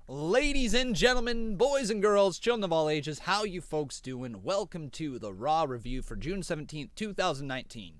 Ladies and gentlemen, boys and girls, children of all ages, how you folks doing? Welcome to the Raw review for June 17th, 2019.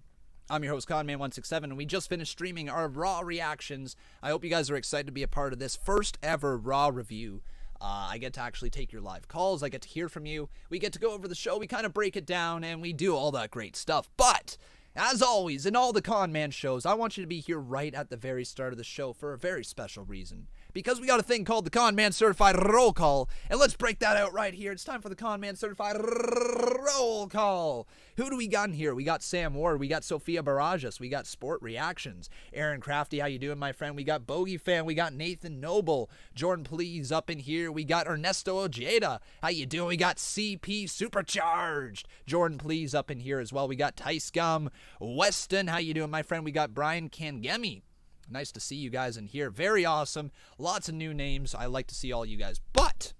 I'm your host, Conman167, and we just finished streaming our Raw reactions. I hope you guys are excited to be a part of this first ever Raw review. I get to actually take your live calls. I get to hear from you. We get to go over the show. We kind of break it down, and we do all that great stuff. But as always, in all the Conman shows, I want you to be here right at the very start of the show for a very special reason. Because we got a thing called the Conman Certified Roll Call, and let's break that out right here. It's time for the Conman Certified Roll Call. Who do we got in here? We got Sam Ward, we got Sophia Barajas, we got Sport Reactions, Aaron Crafty, how you doing, my friend? We got Bogey Fan, we got Nathan Noble, Jordan Please up in here, we got Ernesto Ojeda, how you doing? We got CP Supercharged, Jordan Please up in here as well. We got Tice Gum, Weston, how you doing, my friend? We got Brian Kangemi. Nice to see you guys in here. Very awesome. Lots of new names. I like to see all you guys. But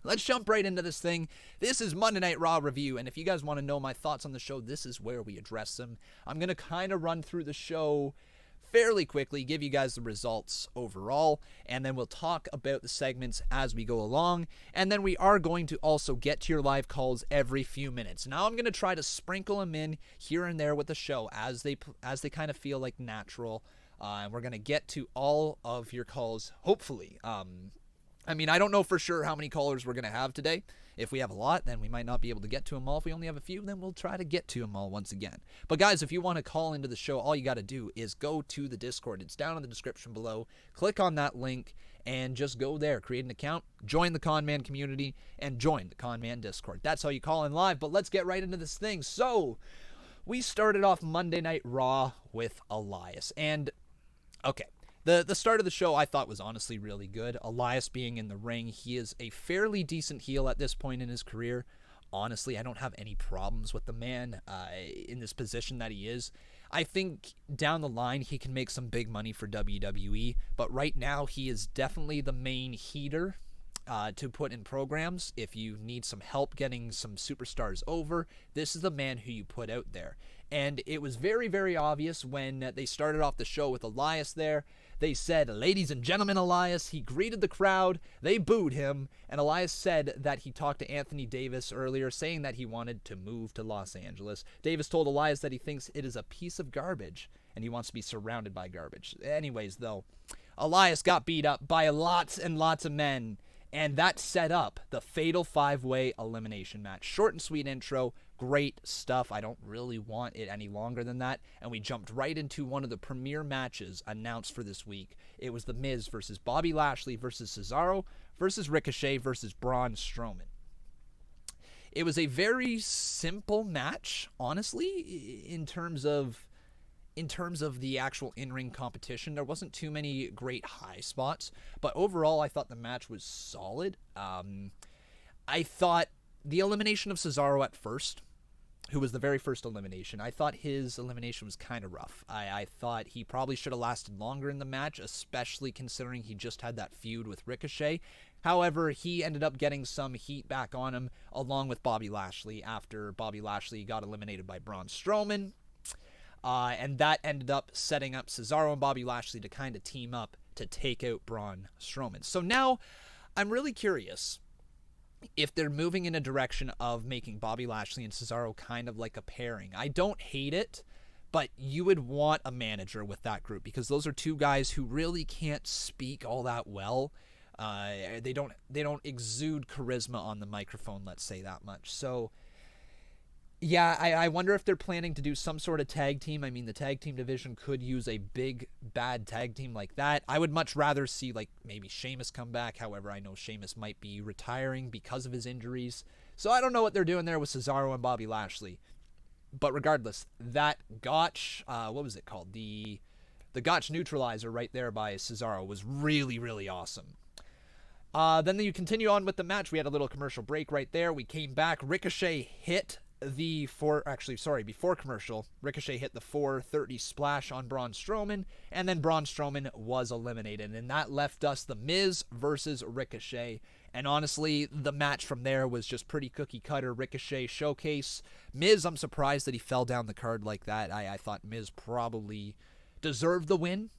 let's jump right into this thing. This is Monday Night Raw review, and if you guys want to know my thoughts on the show, this is where we address them. I'm going to kind of run through the show fairly quickly, give you guys the results overall, and then we'll talk about the segments as we go along, and then we are going to also get to your live calls every few minutes. Now I'm going to try to sprinkle them in here and there with the show as they kind of feel like natural. And we're going to get to all of your calls, hopefully. I don't know for sure how many callers we're going to have today. If we have a lot, then we might not be able to get to them all. If we only have a few, then we'll try to get to them all once again. But guys, if you want to call into the show, all you got to do is go to the Discord. It's down in the description below. Click on that link and just go there. Create an account, join the Conman community, and join the Conman Discord. That's how you call in live. But let's get right into this thing. So we started off Monday Night Raw with Elias. And okay, the start of the show I thought was honestly really good. Elias being in the ring, he is a fairly decent heel at this point in his career. Honestly, I don't have any problems with the man in this position that he is. I think down the line he can make some big money for WWE, but right now he is definitely the main heater to put in programs. If you need some help getting some superstars over, this is the man who you put out there. And it was very, very obvious when they started off the show with Elias there. They said, "Ladies and gentlemen, Elias." He greeted the crowd. They booed him. And Elias said that he talked to Anthony Davis earlier, saying that he wanted to move to Los Angeles. Davis told Elias that he thinks it is a piece of garbage, and he wants to be surrounded by garbage. Anyways, though, Elias got beat up by lots and lots of men. And that set up the Fatal 5-Way Elimination match. Short and sweet intro. Great stuff. I don't really want it any longer than that. And we jumped right into one of the premier matches announced for this week. It was The Miz versus Bobby Lashley versus Cesaro versus Ricochet versus Braun Strowman. It was a very simple match, honestly, in terms of the actual in-ring competition. There wasn't too many great high spots, but overall I thought the match was solid. I thought the elimination of Cesaro at first, who was the very first elimination, I thought his elimination was kind of rough. I thought he probably should have lasted longer in the match, especially considering he just had that feud with Ricochet. However, he ended up getting some heat back on him along with Bobby Lashley after Bobby Lashley got eliminated by Braun Strowman. And that ended up setting up Cesaro and Bobby Lashley to kind of team up to take out Braun Strowman. So now I'm really curious if they're moving in a direction of making Bobby Lashley and Cesaro kind of like a pairing. I don't hate it, but you would want a manager with that group because those are two guys who really can't speak all that well. They don't exude charisma on the microphone, let's say that much. So yeah, I wonder if they're planning to do some sort of tag team. I mean, the tag team division could use a big, bad tag team like that. I would much rather see, like, maybe Sheamus come back. However, I know Sheamus might be retiring because of his injuries. So I don't know what they're doing there with Cesaro and Bobby Lashley. But regardless, that Gotch, what was it called? The Gotch neutralizer right there by Cesaro was really, really awesome. Then you continue on with the match. We had a little commercial break right there. We came back. Ricochet hit before commercial, Ricochet hit the 430 splash on Braun Strowman, and then Braun Strowman was eliminated, and that left us The Miz versus Ricochet. And honestly, the match from there was just pretty cookie cutter Ricochet showcase. Miz, I'm surprised that he fell down the card like that. I thought Miz probably deserved the win.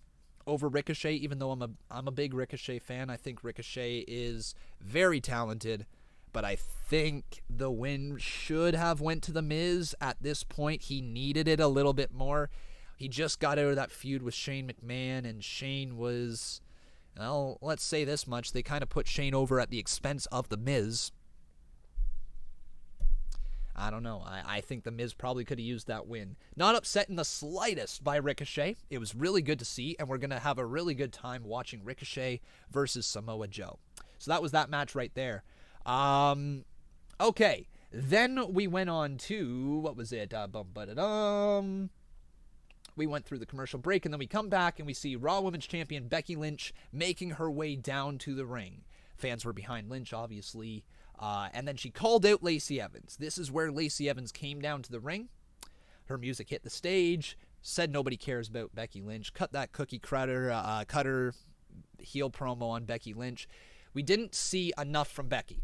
over Ricochet, even though I'm a big Ricochet fan. I think Ricochet is very talented, but I think the win should have went to The Miz at this point. He needed it a little bit more. He just got out of that feud with Shane McMahon, and Shane was, well, let's say this much, they kind of put Shane over at the expense of The Miz. I don't know. I think The Miz probably could have used that win. Not upset in the slightest by Ricochet. It was really good to see, and we're going to have a really good time watching Ricochet versus Samoa Joe. So that was that match right there. Okay. Then we went on to, what was it? We went through the commercial break, and then we come back, and we see Raw Women's Champion Becky Lynch making her way down to the ring. Fans were behind Lynch, obviously. And then she called out Lacey Evans. This is where Lacey Evans came down to the ring. Her music hit the stage. Said nobody cares about Becky Lynch. Cut that cookie cutter heel promo on Becky Lynch. We didn't see enough from Becky.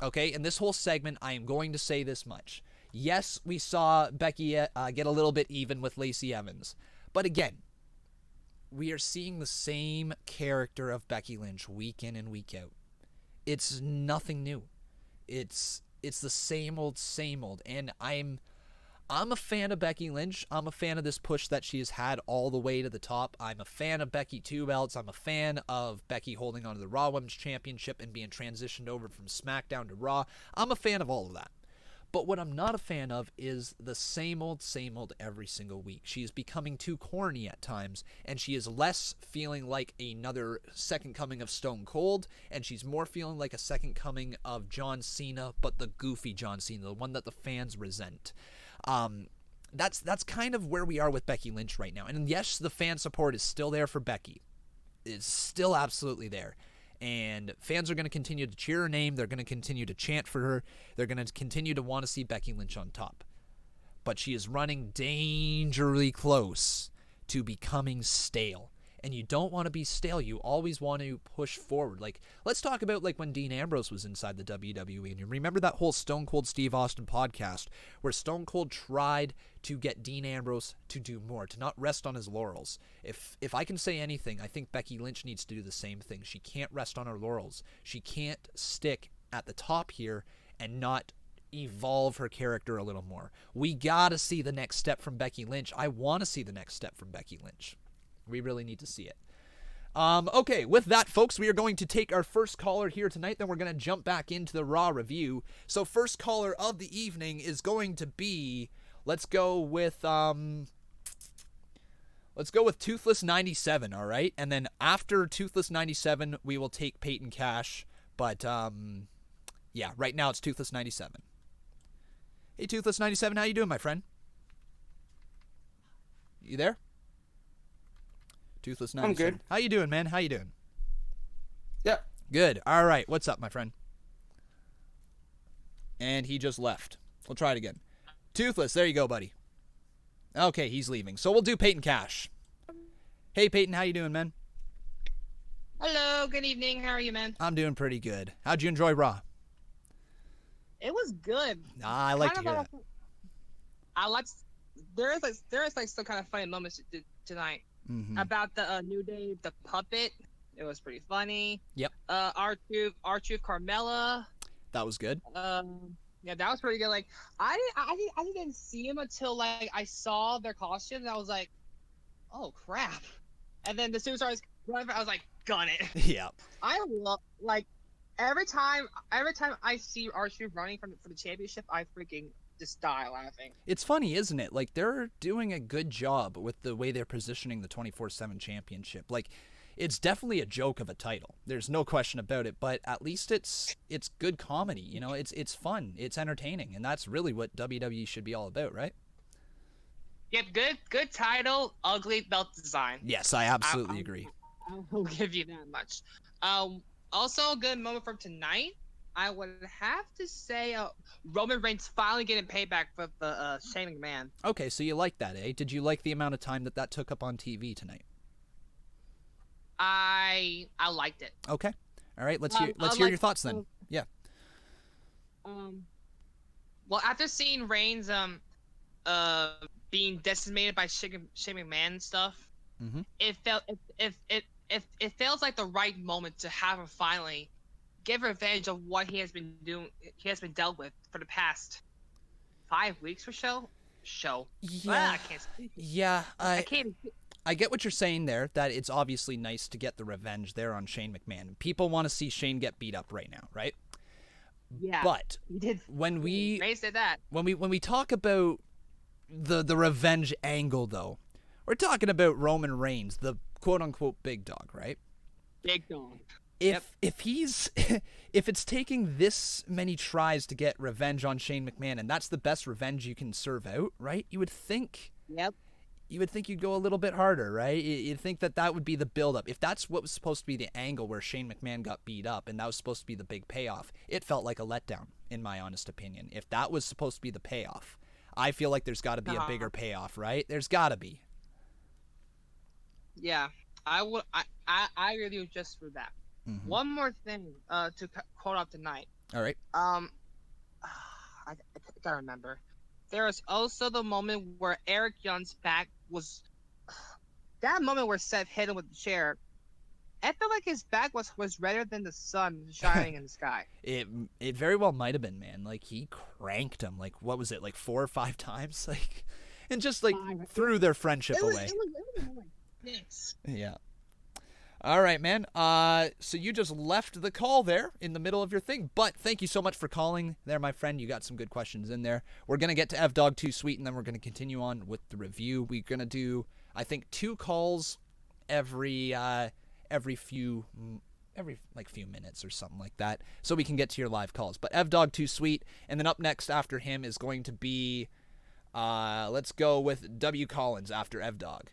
Okay, in this whole segment, I am going to say this much. Yes, we saw Becky get a little bit even with Lacey Evans. But again, we are seeing the same character of Becky Lynch week in and week out. It's nothing new. It's the same old, and I'm a fan of Becky Lynch. I'm a fan of this push that she has had all the way to the top. I'm a fan of Becky 2 belts. I'm a fan of Becky holding on to the Raw Women's Championship and being transitioned over from SmackDown to Raw. I'm a fan of all of that. But what I'm not a fan of is the same old every single week. She is becoming too corny at times, and she is less feeling like another second coming of Stone Cold, and she's more feeling like a second coming of John Cena, but the goofy John Cena, the one that the fans resent. That's kind of where we are with Becky Lynch right now. And yes, the fan support is still there for Becky. It's still absolutely there. And fans are going to continue to cheer her name. They're going to continue to chant for her. They're going to continue to want to see Becky Lynch on top. But she is running dangerously close to becoming stale. And you don't want to be stale. You always want to push forward. Like, let's talk about like when Dean Ambrose was inside the WWE. And you remember that whole Stone Cold Steve Austin podcast where Stone Cold tried to get Dean Ambrose to do more, to not rest on his laurels. If I can say anything, I think Becky Lynch needs to do the same thing. She can't rest on her laurels. She can't stick at the top here and not evolve her character a little more. We got to see the next step from Becky Lynch. I want to see the next step from Becky Lynch. We really need to see it. Okay, with that, folks, we are going to take our first caller here tonight. Then we're going to jump back into the Raw review. So first caller of the evening is going to be, let's go with Toothless 97, all right? And then after Toothless 97, we will take Peyton Cash. But, yeah, right now it's Toothless 97. Hey, Toothless 97, how you doing, my friend? You there? Toothless 97. I'm good. How you doing, man? How you doing? Yeah. Good. All right. What's up, my friend? And he just left. We'll try it again. Toothless. There you go, buddy. Okay, he's leaving. So we'll do Peyton Cash. Hey, Peyton. How you doing, man? Hello. Good evening. How are you, man? I'm doing pretty good. How'd you enjoy Raw? It was good. I like to hear that. I like. There is some kind of funny moments tonight. Mm-hmm. About the New Day, the puppet. It was pretty funny. Yep. R-Truth, Carmella. That was good. Yeah, that was pretty good. Like, I didn't see him until like I saw their costumes. And I was like, oh crap! And then the superstars, I was like, gun it. Yeah. I love like every time I see R-Truth running for the championship, I freaking just die laughing. It's funny, isn't it? Like, they're doing a good job with the way they're positioning the 24/7 championship. Like, it's definitely a joke of a title. There's no question about it, but at least it's good comedy, you know? It's fun, it's entertaining, and that's really what WWE should be all about, right? Yep, good title, ugly belt design. Yes, I absolutely agree. I'll give you that much. Also a good moment from tonight, I would have to say Roman Reigns finally getting payback for the Shane McMahon. Okay, so you like that, eh? Did you like the amount of time that took up on TV tonight? I liked it. Okay. All right, let's hear your thoughts then. Yeah. Well, after seeing Reigns being decimated by Shane McMahon and stuff, Mm-hmm. it felt it feels like the right moment to have him finally give revenge of what he has been doing. He has been dealt with for the past 5 weeks or so. Yeah, I can't speak. yeah. I can't. I get what you're saying there, that it's obviously nice to get the revenge there on Shane McMahon. People want to see Shane get beat up right now, right? Yeah, But he did. when we Ray said that. when we talk about the revenge angle, though, we're talking about Roman Reigns, the quote unquote big dog, right? Big dog. If he's if it's taking this many tries to get revenge on Shane McMahon, and that's the best revenge you can serve out, right? You would think Yep. you'd go a little bit harder, right? You'd think that would be the build-up. If that's what was supposed to be the angle where Shane McMahon got beat up and that was supposed to be the big payoff, it felt like a letdown, in my honest opinion. If that was supposed to be the payoff, I feel like there's got to be a bigger payoff, right? There's got to be. Yeah, I would. I agree with you just for that. Mm-hmm. One more thing to quote out tonight. All right. I gotta remember. There was also the moment where Eric Young's back was. That moment where Seth hit him with the chair. I felt like his back was redder than the sun shining in the sky. It very well might have been, man. Like, he cranked him. Like, what was it? Like 4 or 5 times. Like, and just like threw their friendship away. It was more like this. Yeah. All right, man. So you just left the call there in the middle of your thing, but thank you so much for calling there, my friend. You got some good questions in there. We're going to get to F-Dog 2 Sweet, and then we're going to continue on with the review. We're going to do, I think, 2 calls every few minutes or something like that, so we can get to your live calls. But F-Dog 2 Sweet, and then up next after him is going to be, let's go with W. Collins after F-Dog.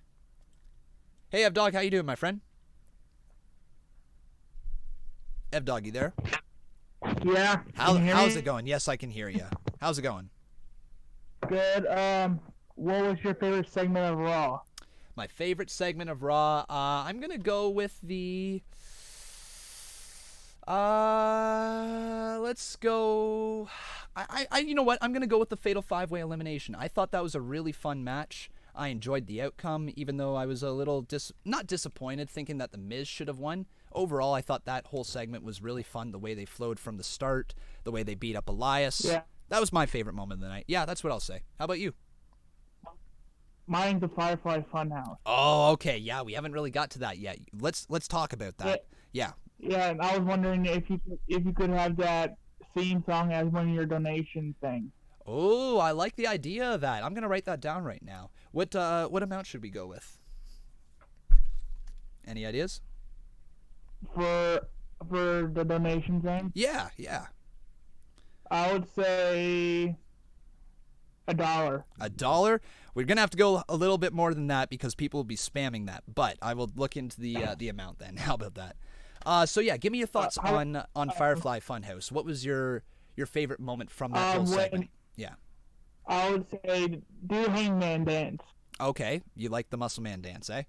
Hey, F-Dog, how you doing, my friend? F-Dog, you there? Yeah. How's it going? Yes, I can hear you. How's it going? Good. What was your favorite segment of Raw? My favorite segment of Raw, I'm gonna go with the. Let's go. You know what? I'm gonna go with the Fatal 5-Way Elimination. I thought that was a really fun match. I enjoyed the outcome, even though I was a little not disappointed, thinking that The Miz should have won. Overall, I thought that whole segment was really fun, the way they flowed from the start, the way they beat up Elias. Yeah. That was my favorite moment of the night. Yeah, that's what I'll say. How about you? Mine's the Firefly Funhouse. Oh, okay. Yeah, we haven't really got to that yet. Let's talk about that. Yeah. Yeah, and I was wondering if you could have that theme song as one of your donation things. Oh, I like the idea of that. I'm gonna write that down right now. What amount should we go with? Any ideas? For the donation thing? Yeah. I would say $1. $1? We're gonna have to go a little bit more than that because people will be spamming that. But I will look into the amount then. How about that? So yeah, give me your thoughts on Firefly Funhouse. What was your favorite moment from that whole segment? Yeah. I would say do Hangman Dance. Okay, you like the Muscle Man dance, eh?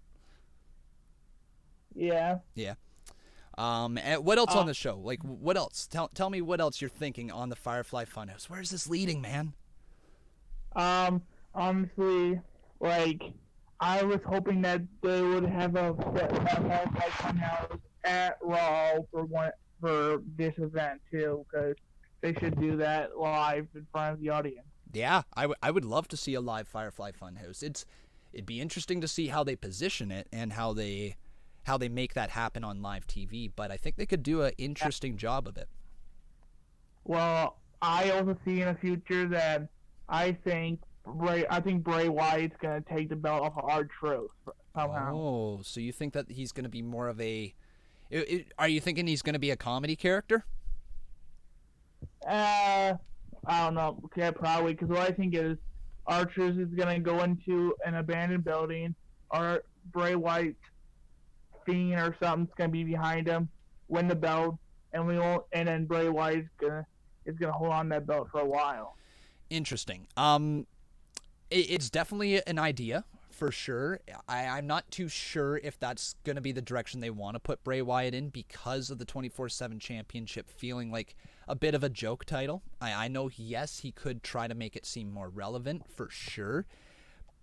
Yeah. Yeah. And what else on the show? Like, what else? Tell me what else you're thinking on the Firefly Funhouse. Where's this leading, man? Honestly, like, I was hoping that they would have a Firefly Funhouse at Raw for this event too, because they should do that live in front of the audience. Yeah, I would love to see a live Firefly Funhouse. It'd be interesting to see how they position it and how they make that happen on live TV, but I think they could do an interesting job of it. Well, I also see in the future that I think Bray Wyatt's gonna take the belt off of R-Truth somehow. Oh, so you think that he's gonna be more of a? Are you thinking he's gonna be a comedy character? I don't know. Okay, probably, because what I think is R-Truth is gonna go into an abandoned building, or Bray Wyatt Fiend or something's gonna be behind him, win the belt, and then Bray Wyatt is gonna hold on to that belt for a while. Interesting. It's definitely an idea for sure. I'm not too sure if that's gonna be the direction they want to put Bray Wyatt in because of the 24/7 championship feeling like a bit of a joke title. I know, yes, he could try to make it seem more relevant for sure.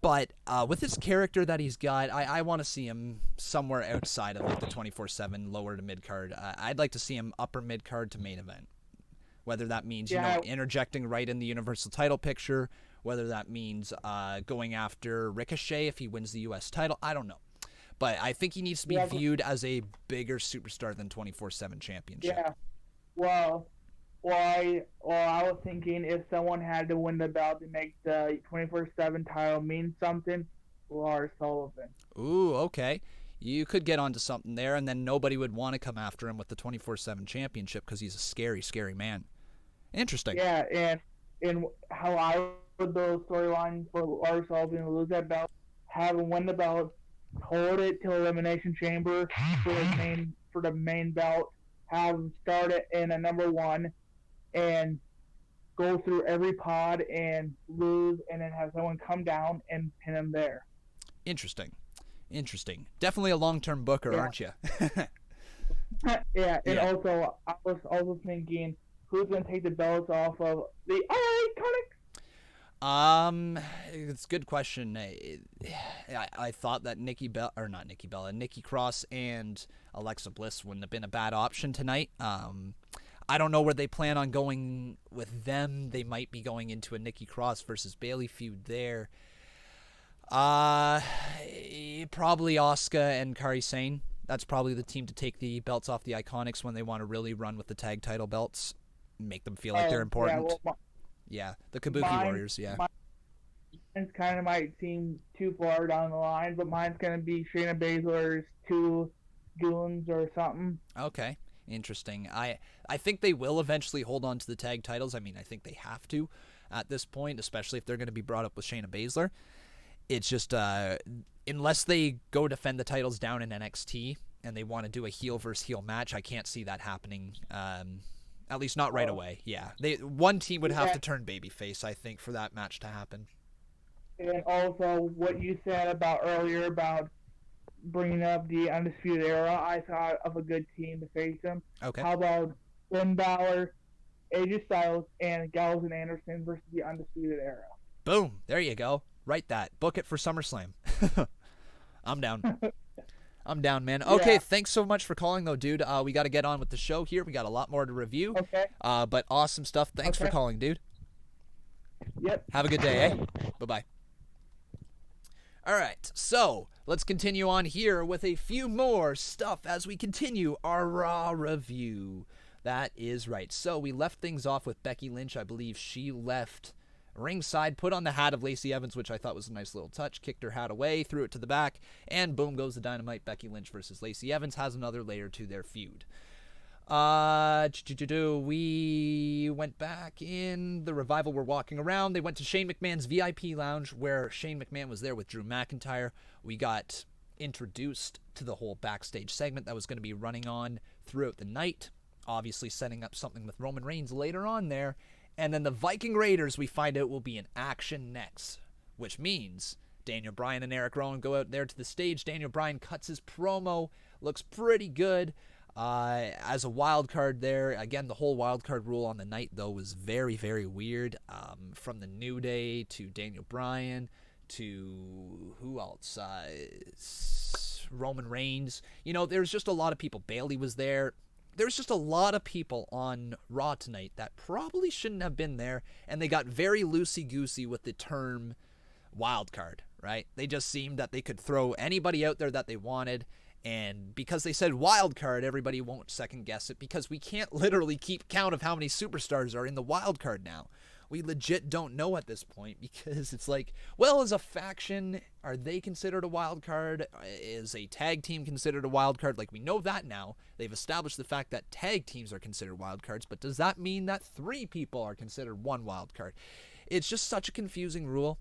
But with this character that he's got, I want to see him somewhere outside of like the 24/7 lower to mid card. I'd like to see him upper mid card to main event. Whether that means interjecting right in the Universal title picture, whether that means going after Ricochet if he wins the U.S. title, I don't know. But I think he needs to be viewed as a bigger superstar than 24/7 championship. Yeah. Well, I was thinking if someone had to win the belt to make the 24/7 title mean something, Lars Sullivan. Ooh, okay. You could get onto something there, and then nobody would want to come after him with the 24/7 championship because he's a scary, scary man. Interesting. Yeah, and how I would build a storyline for Lars Sullivan to lose that belt, have him win the belt, hold it till Elimination Chamber for the main belt, have him start it in a number 1, and go through every pod and lose, and then have someone come down and pin him there. Interesting. Definitely a long-term booker, aren't you? Yeah, and also I was also thinking, who's going to take the belts off of the Iconics? It's a good question. I thought that Nikki Cross and Alexa Bliss wouldn't have been a bad option tonight. I don't know where they plan on going with them. They might be going into a Nikki Cross versus Bayley feud there. Probably Asuka and Kairi Sane. That's probably the team to take the belts off the Iconics when they want to really run with the tag title belts, make them feel like they're important. The Kabuki Warriors. Mine's kind of might seem too far down the line, but mine's gonna be Shayna Baszler's 2 goons or something. Okay, interesting. I think they will eventually hold on to the tag titles. I mean, I think they have to at this point, especially if they're going to be brought up with Shayna Baszler. It's just unless they go defend the titles down in NXT and they want to do a heel versus heel match, I can't see that happening. At least not right away. Yeah, one team would have to turn babyface, I think, for that match to happen. And also, what you said earlier about bringing up the Undisputed Era, I thought of a good team to face them. Okay. How about Finn Balor, AJ Styles, and Gallows and Anderson versus the Undisputed Era? Boom! There you go. Write that. Book it for SummerSlam. I'm down. I'm down, man. Okay, thanks so much for calling, though, dude. We got to get on with the show here. We got a lot more to review. Okay. But awesome stuff. Thanks for calling, dude. Yep. Have a good day, eh? Bye-bye. All right, so let's continue on here with a few more stuff as we continue our Raw review. That is right. So we left things off with Becky Lynch. I believe she left ringside, put on the hat of Lacey Evans, which I thought was a nice little touch, kicked her hat away, threw it to the back, and boom goes the Dynamite. Becky Lynch versus Lacey Evans has another layer to their feud. We went back in. The Revival were walking around. They went to Shane McMahon's VIP lounge where Shane McMahon was there with Drew McIntyre. We got introduced to the whole backstage segment that was going to be running on throughout the night, obviously setting up something with Roman Reigns later on there. And then the Viking Raiders, we find out, will be in action next, which means Daniel Bryan and Eric Rowan go out there to the stage. Daniel Bryan cuts his promo, looks pretty good. As a wild card there, again, the whole wild card rule on the night, though, was very, very weird. From the New Day to Daniel Bryan to who else? Roman Reigns. You know, there's just a lot of people. Bayley was there. There's just a lot of people on Raw tonight that probably shouldn't have been there, and they got very loosey-goosey with the term wild card, right? They just seemed that they could throw anybody out there that they wanted. And because they said wild card, everybody won't second guess it because we can't literally keep count of how many superstars are in the wild card now. We legit don't know at this point because it's like, well, as a faction, are they considered a wild card? Is a tag team considered a wild card? Like, we know that now. They've established the fact that tag teams are considered wild cards, but does that mean that 3 people are considered one wild card? It's just such a confusing rule.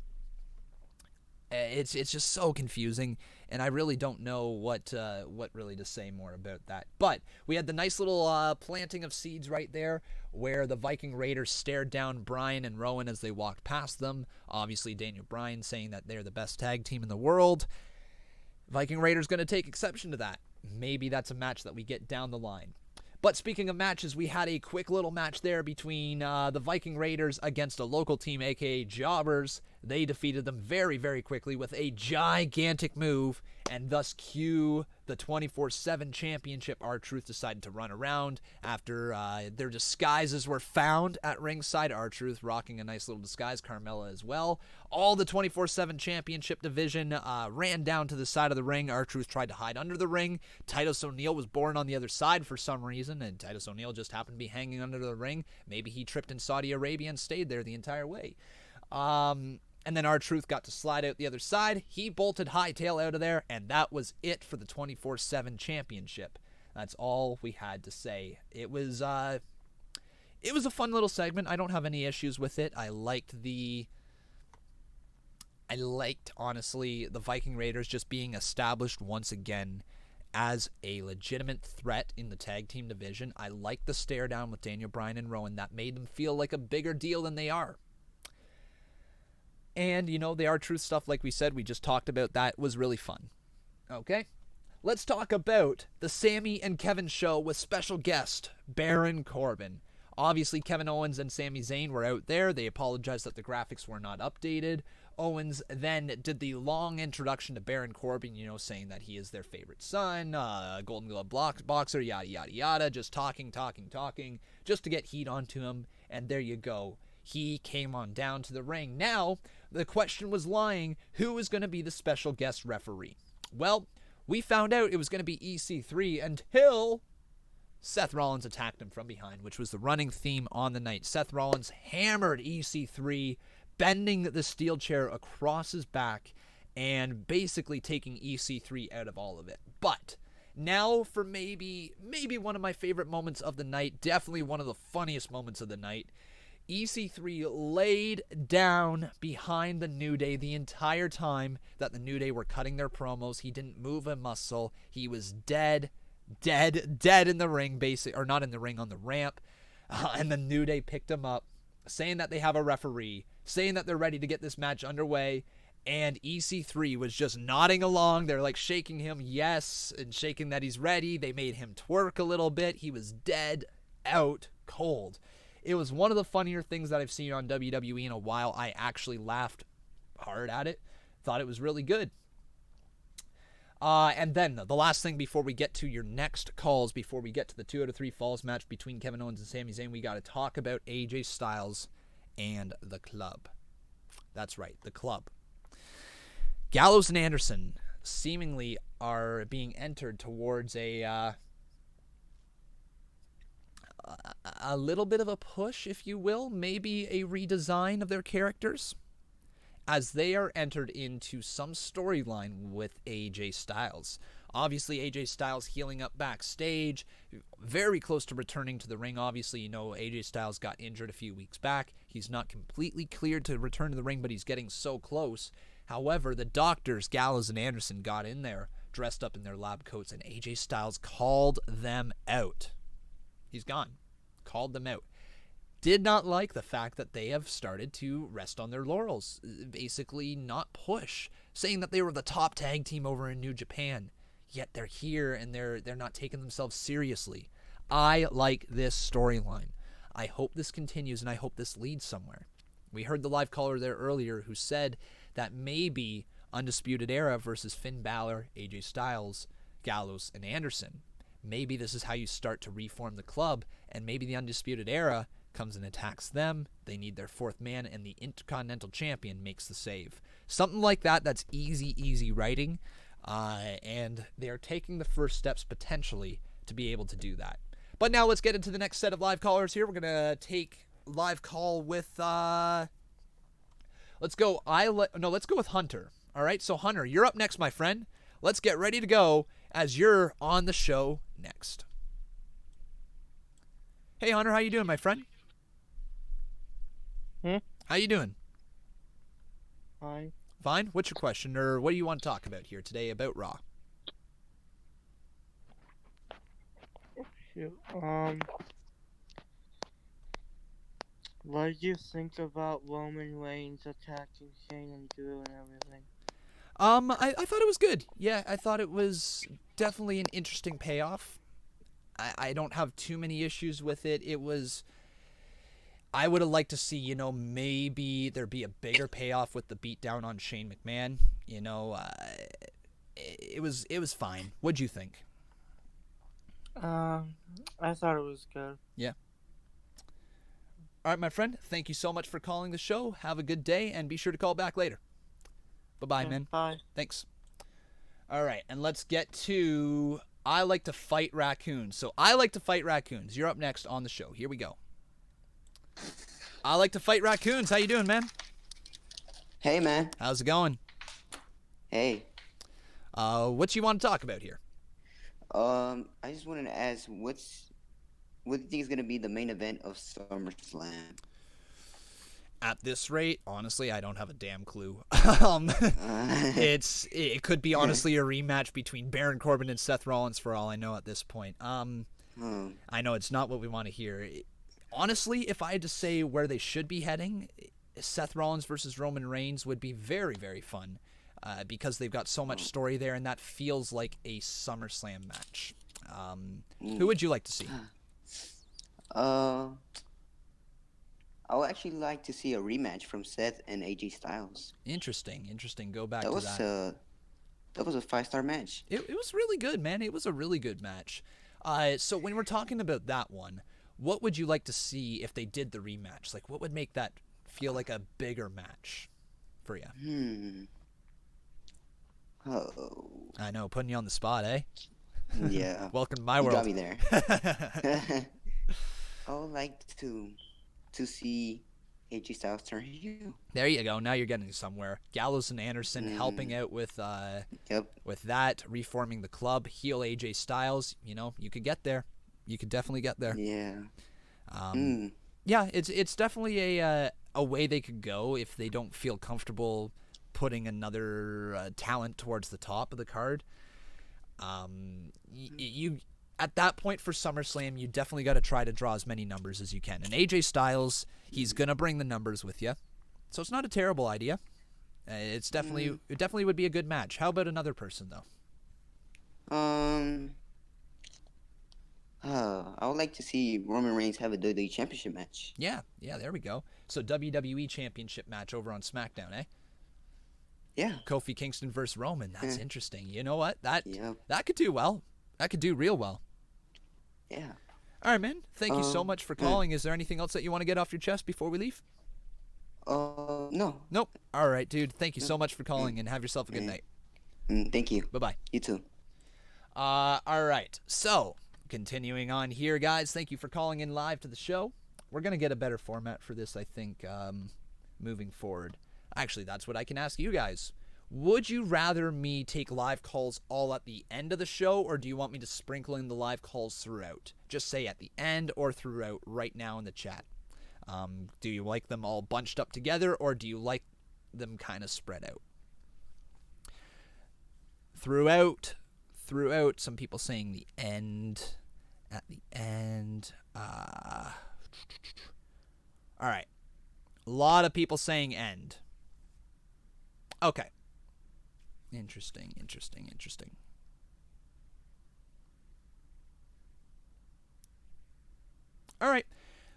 It's just so confusing, and I really don't know what really to say more about that. But we had the nice little planting of seeds right there where the Viking Raiders stared down Bryan and Rowan as they walked past them. Obviously, Daniel Bryan saying that they're the best tag team in the world. Viking Raiders going to take exception to that. Maybe that's a match that we get down the line. But speaking of matches, we had a quick little match there between the Viking Raiders against a local team, a.k.a. Jobbers. They defeated them very, very quickly with a gigantic move, and thus cue the 24/7 championship. R-Truth decided to run around after their disguises were found at ringside. R-Truth rocking a nice little disguise, Carmella as well. All the 24/7 championship division ran down to the side of the ring. R-Truth tried to hide under the ring. Titus O'Neil was born on the other side for some reason, and Titus O'Neil just happened to be hanging under the ring. Maybe he tripped in Saudi Arabia and stayed there the entire way. And then R-Truth got to slide out the other side. He bolted hightail out of there, and that was it for the 24/7 championship. That's all we had to say. It was a fun little segment. I don't have any issues with it. I liked, honestly, the Viking Raiders just being established once again as a legitimate threat in the tag team division. I liked the stare down with Daniel Bryan and Rowan. That made them feel like a bigger deal than they are. And, the R-Truth stuff, like we said, we just talked about, that was really fun. Okay? Let's talk about the Sami and Kevin show with special guest Baron Corbin. Obviously, Kevin Owens and Sami Zayn were out there. They apologized that the graphics were not updated. Owens then did the long introduction to Baron Corbin, saying that he is their favorite son, Golden Glove boxer, yada, yada, yada, just talking, just to get heat onto him. And there you go. He came on down to the ring. Now, the question was lying, who is going to be the special guest referee? Well, we found out it was going to be EC3 until Seth Rollins attacked him from behind, which was the running theme on the night. Seth Rollins hammered EC3, bending the steel chair across his back and basically taking EC3 out of all of it. But now for maybe one of my favorite moments of the night, definitely one of the funniest moments of the night. EC3 laid down behind the New Day the entire time that the New Day were cutting their promos. He didn't move a muscle. He was dead in the ring, basically, or not in the ring, on the ramp. And the New Day picked him up, saying that they have a referee, saying that they're ready to get this match underway. And EC3 was just nodding along. They're like shaking him, yes, and shaking that he's ready. They made him twerk a little bit. He was dead out cold. It was one of the funnier things that I've seen on WWE in a while. I actually laughed hard at it. Thought it was really good. And then the last thing before we get to your next calls, before we get to the 2 out of 3 falls match between Kevin Owens and Sami Zayn, we got to talk about AJ Styles and the Club. That's right, the Club. Gallows and Anderson seemingly are being entered towards a little bit of a push, if you will, maybe a redesign of their characters, as they are entered into some storyline with AJ Styles. Obviously, AJ Styles healing up backstage, very close to returning to the ring. Obviously, AJ Styles got injured a few weeks back. He's not completely cleared to return to the ring, but he's getting so close. However, the doctors, Gallows and Anderson, got in there, dressed up in their lab coats, and AJ Styles called them out. He's gone. Called them out. Did not like the fact that they have started to rest on their laurels, basically not push, saying that they were the top tag team over in New Japan, yet they're here and they're not taking themselves seriously. I like this storyline. I hope this continues, and I hope this leads somewhere. We heard the live caller there earlier who said that maybe Undisputed Era versus Finn Balor, AJ Styles, Gallows, and Anderson. Maybe this is how you start to reform the Club, and maybe the Undisputed Era comes and attacks them. They need their 4th man, and the Intercontinental Champion makes the save. Something like that. That's easy writing, and they are taking the first steps potentially to be able to do that. But now let's get into the next set of live callers here. We're gonna take live call with let's go with Hunter. All right, so Hunter, you're up next, my friend. Let's get ready to go as you're on the show next. Hey Hunter, how you doing, my friend? How you doing? Fine. Fine? What's your question, or what do you want to talk about here today about Raw? Shoot. What did you think about Roman Reigns attacking Shane and Drew and everything? I thought it was good. Yeah, I thought it was definitely an interesting payoff. I don't have too many issues with it. It was... I would have liked to see, maybe there be a bigger payoff with the beatdown on Shane McMahon. It was fine. What'd you think? I thought it was good. Yeah. All right, my friend. Thank you so much for calling the show. Have a good day, and be sure to call back later. Bye-bye, man. Bye. Thanks. All right, and let's get to I like to fight raccoons. So I like to fight raccoons. You're up next on the show. Here we go. I like to fight raccoons. How you doing, man? Hey, man. How's it going? Hey. What you want to talk about here? I just wanted to ask, what do you think is gonna be the main event of SummerSlam? At this rate, honestly, I don't have a damn clue. It could be honestly a rematch between Baron Corbin and Seth Rollins for all I know at this point. I know it's not what we want to hear. Honestly, if I had to say where they should be heading, Seth Rollins versus Roman Reigns would be very, very fun because they've got so much story there, and that feels like a SummerSlam match. Who would you like to see? I would actually like to see a rematch from Seth and AJ Styles. Interesting. Go back to that. That was a 5-star match. It was really good, man. It was a really good match. So when we're talking about that one, what would you like to see if they did the rematch? Like, what would make that feel like a bigger match for you? Oh. I know, putting you on the spot, eh? Yeah. Welcome to my You world. got me there. I would like to see AJ Styles turn heel. There you go. Now you're getting somewhere. Gallows and Anderson helping out with with that, reforming the club, heel AJ Styles. You could get there. You could definitely get there. Yeah. Yeah, it's definitely a way they could go if they don't feel comfortable putting another talent towards the top of the card. You at that point for SummerSlam, you definitely got to try to draw as many numbers as you can. And AJ Styles, he's gonna bring the numbers with you, so it's not a terrible idea. It definitely would be a good match. How about another person though? I would like to see Roman Reigns have a WWE Championship match. Yeah, there we go. So WWE Championship match over on SmackDown, eh? Yeah. Kofi Kingston versus Roman. That's interesting. You know what? That Yeah. that could do well. That could do real well. Yeah. All right, man. Thank you so much for calling. Is there anything else that you want to get off your chest before we leave? No. Nope. All right, dude. Thank you so much for calling, and have yourself a good night. Thank you. Bye-bye. You too. All right. So, continuing on here, guys. Thank you for calling in live to the show. We're going to get a better format for this, I think, moving forward. Actually, that's what I can ask you guys. Would you rather me take live calls all at the end of the show, or do you want me to sprinkle in the live calls throughout? Just say at the end or throughout right now in the chat. Do you like them all bunched up together, or do you like them kind of spread out? Throughout. Some people saying the end. At the end. All right. A lot of people saying end. Okay. Interesting. All right.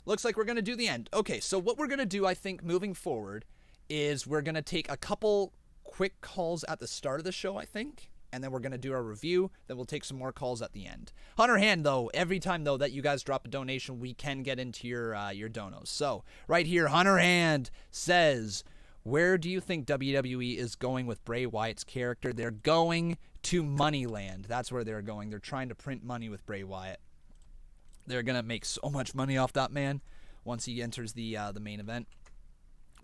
Looks like we're going to do the end. Okay, so what we're going to do, I think, moving forward, is we're going to take a couple quick calls at the start of the show, I think, and then we're going to do our review. Then we'll take some more calls at the end. Hunter Hand, though, every time, though, that you guys drop a donation, we can get into your donos. So, right here, Hunter Hand says, where do you think WWE is going with Bray Wyatt's character? They're going to Moneyland. That's where they're going. They're trying to print money with Bray Wyatt. They're going to make so much money off that man once he enters the main event.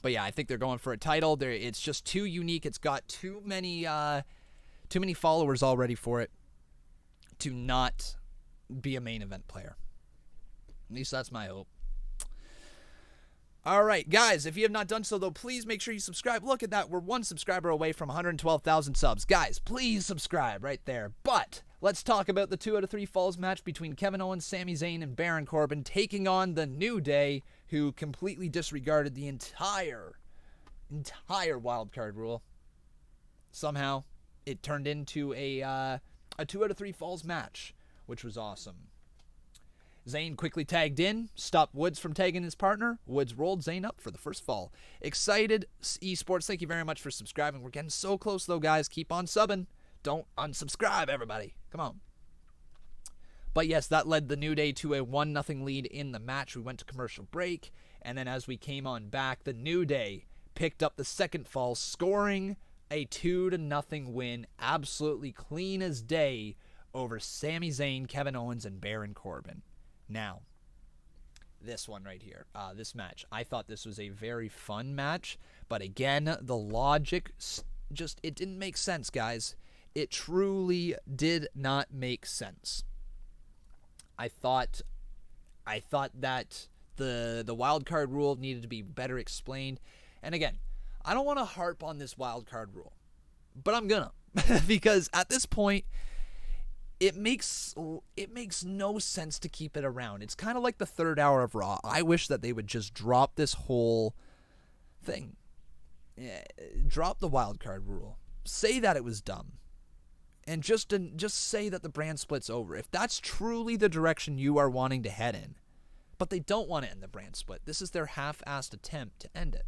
But yeah, I think they're going for a title. It's just too unique. It's got too many followers already for it to not be a main event player. At least that's my hope. All right, guys, if you have not done so, though, please make sure you subscribe. Look at that. We're one subscriber away from 112,000 subs. Guys, please subscribe right there. But let's talk about the 2 out of 3 falls match between Kevin Owens, Sami Zayn, and Baron Corbin taking on the New Day, who completely disregarded the entire wildcard rule. Somehow, it turned into a 2 out of 3 falls match, which was awesome. Zayn quickly tagged in, stopped Woods from tagging his partner. Woods rolled Zayn up for the first fall. Excited Esports, thank you very much for subscribing. We're getting so close, though, guys. Keep on subbing. Don't unsubscribe, everybody. Come on. But yes, that led the New Day to a 1-0 lead in the match. We went to commercial break, and then as we came on back, the New Day picked up the second fall, scoring a 2-0 win, absolutely clean as day, over Sami Zayn, Kevin Owens, and Baron Corbin. Now, this one right here, this match, I thought this was a very fun match, but again, the logic it didn't make sense, guys. It truly did not make sense. I thought that the wild card rule needed to be better explained, and again, I don't want to harp on this wild card rule, but I'm gonna because at this point, it makes no sense to keep it around. It's kind of like the third hour of Raw. I wish that they would just drop this whole thing. Yeah, drop the wild card rule. Say that it was dumb. And just say that the brand split's over. If that's truly the direction you are wanting to head in. But they don't want to end the brand split. This is their half-assed attempt to end it.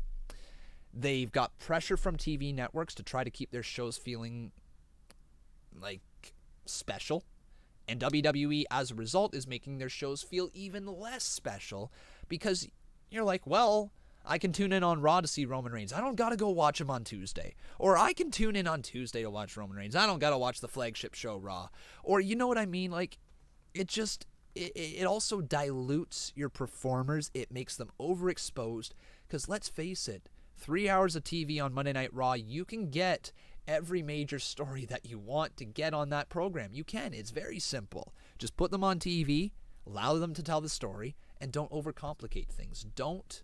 They've got pressure from TV networks to try to keep their shows feeling like special, and WWE as a result is making their shows feel even less special because you're like, well, I can tune in on Raw to see Roman Reigns. I don't gotta go watch him on Tuesday. Or I can tune in on Tuesday to watch Roman Reigns. I don't gotta watch the flagship show Raw. Or you know what I mean? Like, it also dilutes your performers. It makes them overexposed because let's face it, 3 hours of TV on Monday Night Raw, you can get every major story that you want to get on that program. You can. It's very simple. Just put them on TV, allow them to tell the story, and don't overcomplicate things. Don't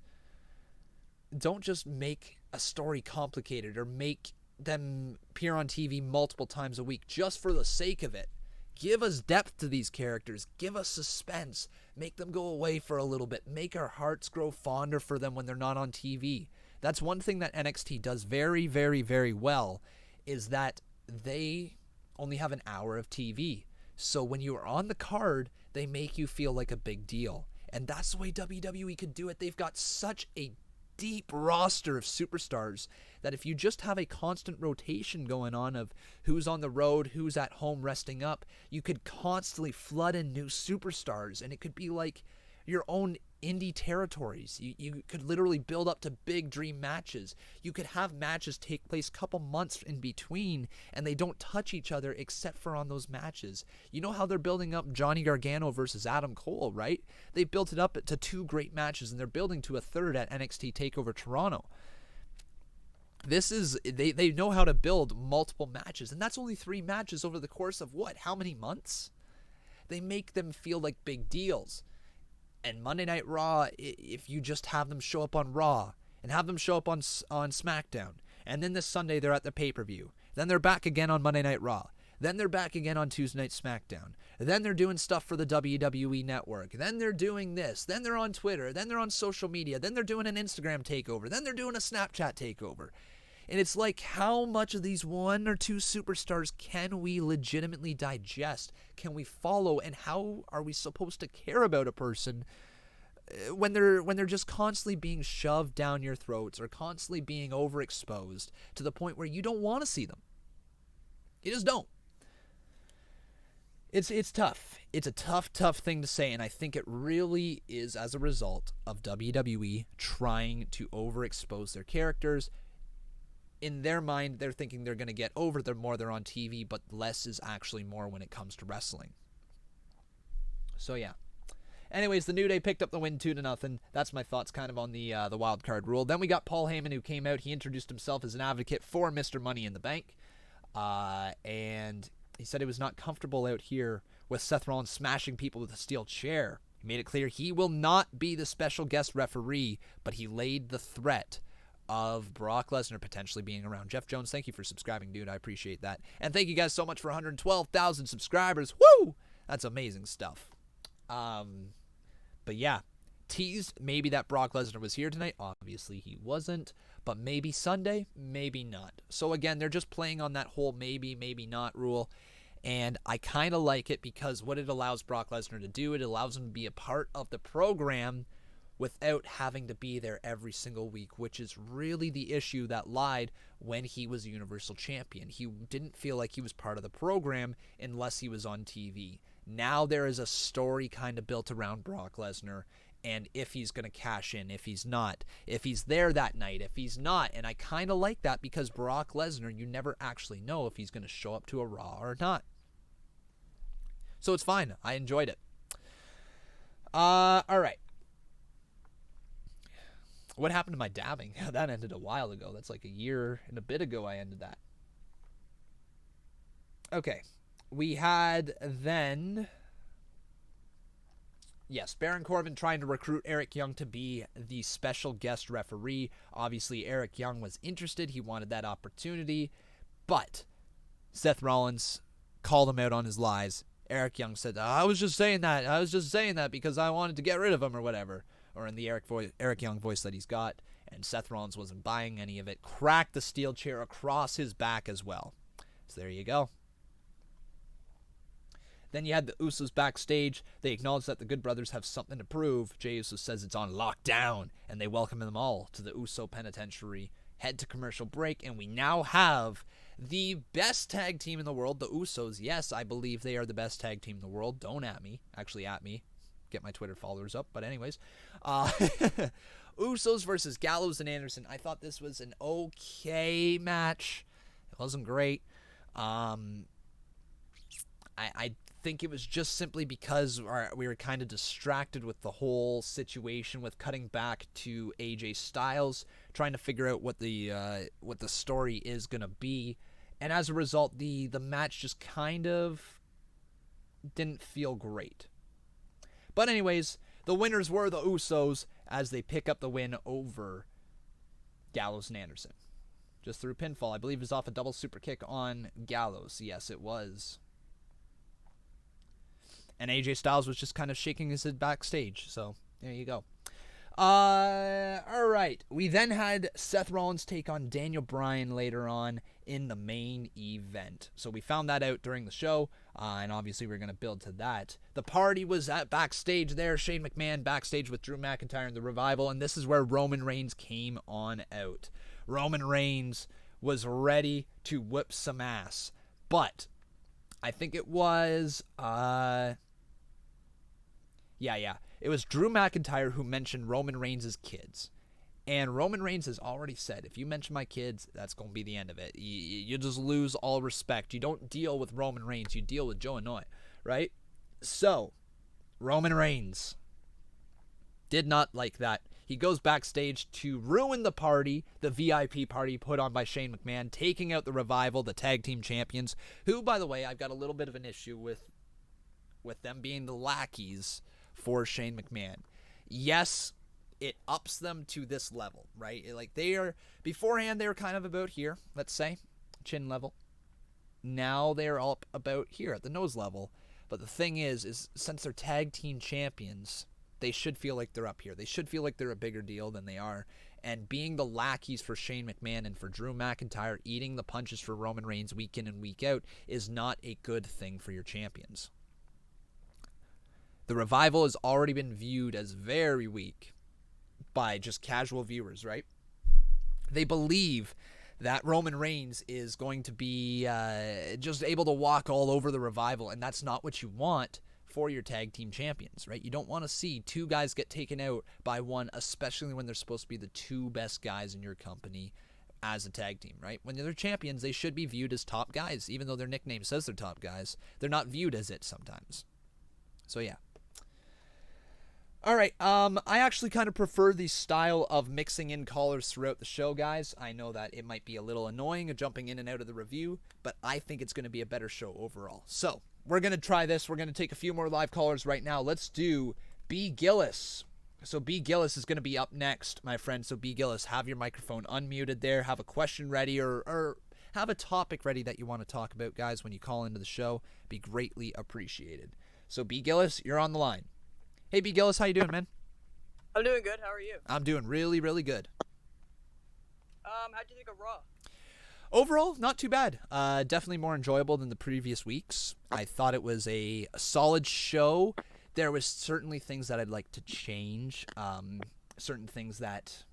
just make a story complicated or make them appear on TV multiple times a week just for the sake of it. Give us depth to these characters. Give us suspense. Make them go away for a little bit. Make our hearts grow fonder for them when they're not on TV. That's one thing that NXT does very, very, very well, is that they only have an hour of TV. So when you are on the card, they make you feel like a big deal. And that's the way WWE could do it. They've got such a deep roster of superstars that if you just have a constant rotation going on of who's on the road, who's at home resting up, you could constantly flood in new superstars, and it could be like your own indie territories. You could literally build up to big dream matches. You could have matches take place a couple months in between, and they don't touch each other except for on those matches. You know how they're building up Johnny Gargano versus Adam Cole, right? They built it up to 2 great matches, and they're building to a third at NXT TakeOver Toronto. They know how to build multiple matches, and that's only 3 matches over the course of what? How many months? They make them feel like big deals. And Monday Night Raw, if you just have them show up on Raw and have them show up on SmackDown, and then this Sunday they're at the pay-per-view, then they're back again on Monday Night Raw, then they're back again on Tuesday Night SmackDown, then they're doing stuff for the WWE Network, then they're doing this, then they're on Twitter, then they're on social media, then they're doing an Instagram takeover, then they're doing a Snapchat takeover. And it's like, how much of these 1 or 2 superstars can we legitimately digest? Can we follow? And how are we supposed to care about a person when they're just constantly being shoved down your throats or constantly being overexposed to the point where you don't want to see them? You just don't. It's tough. It's a tough thing to say, and I think it really is as a result of WWE trying to overexpose their characters. In their mind, they're thinking they're going to get over the more they're on TV, but less is actually more when it comes to wrestling. So yeah. Anyways, the New Day picked up the win 2-0. That's my thoughts kind of on the wild card rule. Then we got Paul Heyman, who came out. He introduced himself as an advocate for Mr. Money in the Bank. And he said he was not comfortable out here with Seth Rollins smashing people with a steel chair. He made it clear he will not be the special guest referee, but he laid the threat of Brock Lesnar potentially being around. Jeff Jones, thank you for subscribing, dude. I appreciate that. And thank you guys so much for 112,000 subscribers. Woo! That's amazing stuff. But yeah, teased maybe that Brock Lesnar was here tonight. Obviously he wasn't, but maybe Sunday, maybe not. So again, they're just playing on that whole maybe, maybe not rule. And I kind of like it because what it allows Brock Lesnar to do, it allows him to be a part of the program without having to be there every single week, which is really the issue that lied when he was Universal Champion. He didn't feel like he was part of the program unless he was on TV. Now there is a story kind of built around Brock Lesnar, and if he's going to cash in, if he's not, if he's there that night, if he's not. And I kind of like that because Brock Lesnar, you never actually know if he's going to show up to a Raw or not. So it's fine. I enjoyed it. All right. What happened to my dabbing? That ended a while ago. That's like a year and a bit ago I ended that. Okay. We had then... Yes, Baron Corbin trying to recruit Eric Young to be the special guest referee. Obviously, Eric Young was interested. He wanted that opportunity. But Seth Rollins called him out on his lies. Eric Young said, I was just saying that because I wanted to get rid of him or whatever. Or in the Eric Young voice that he's got. And Seth Rollins wasn't buying any of it. Cracked the steel chair across his back as well. So there you go. Then you had the Usos backstage. They acknowledge that the Good Brothers have something to prove. Jey Uso says it's on lockdown, and they welcome them all to the Uso Penitentiary. Head to commercial break, and we now have the best tag team in the world, the Usos. Yes, I believe they are the best tag team in the world. Don't at me. Actually, at me. Get my Twitter followers up. But anyways, Usos versus Gallows and Anderson. I thought this was an okay match. It wasn't great. I think it was just simply because we were kind of distracted with the whole situation with cutting back to AJ Styles, trying to figure out what the story is going to be. And as a result, the match just kind of didn't feel great. But anyways, the winners were the Usos as they pick up the win over Gallows and Anderson. Just through pinfall. I believe it was off a double super kick on Gallows. Yes, it was. And AJ Styles was just kind of shaking his head backstage. So, there you go. Alright. We then had Seth Rollins take on Daniel Bryan later on in the main event. So we found that out during the show. And obviously we're going to build to that. The party was at backstage there. Shane McMahon backstage with Drew McIntyre and the Revival. And this is where Roman Reigns came on out. Roman Reigns was ready to whip some ass. But I think it was... Yeah. It was Drew McIntyre who mentioned Roman Reigns' kids. And Roman Reigns has already said, if you mention my kids, that's going to be the end of it. You just lose all respect. You don't deal with Roman Reigns. You deal with Joe Anoa'i, right? So, Roman Reigns did not like that. He goes backstage to ruin the party, the VIP party put on by Shane McMahon, taking out the Revival, the tag team champions, who, by the way, I've got a little bit of an issue with them being the lackeys for Shane McMahon. Yes, it ups them to this level, right? Like beforehand they were kind of about here, let's say, chin level. Now they're up about here at the nose level. But the thing is since they're tag team champions, they should feel like they're up here. They should feel like they're a bigger deal than they are. And being the lackeys for Shane McMahon and for Drew McIntyre, eating the punches for Roman Reigns week in and week out is not a good thing for your champions. The Revival has already been viewed as very weak by just casual viewers, right? They believe that Roman Reigns is going to be just able to walk all over the Revival, and that's not what you want for your tag team champions, right? You don't want to see two guys get taken out by one, especially when they're supposed to be the two best guys in your company as a tag team, right? When they're champions, they should be viewed as top guys, even though their nickname says they're top guys. They're not viewed as it sometimes. So, yeah. All right, I actually kind of prefer the style of mixing in callers throughout the show, guys. I know that it might be a little annoying jumping in and out of the review, but I think it's going to be a better show overall. So, we're going to try this. We're going to take a few more live callers right now. Let's do B. Gillis. So, B. Gillis is going to be up next, my friend. So, B. Gillis, have your microphone unmuted there. Have a question ready or have a topic ready that you want to talk about, guys, when you call into the show. Be greatly appreciated. So, B. Gillis, you're on the line. Hey, B. Gillis, how you doing, man? I'm doing good. How are you? I'm doing really, really good. How'd you think of Raw? Overall, not too bad. Definitely more enjoyable than the previous weeks. I thought it was a solid show. There was certainly things that I'd like to change. Certain things that,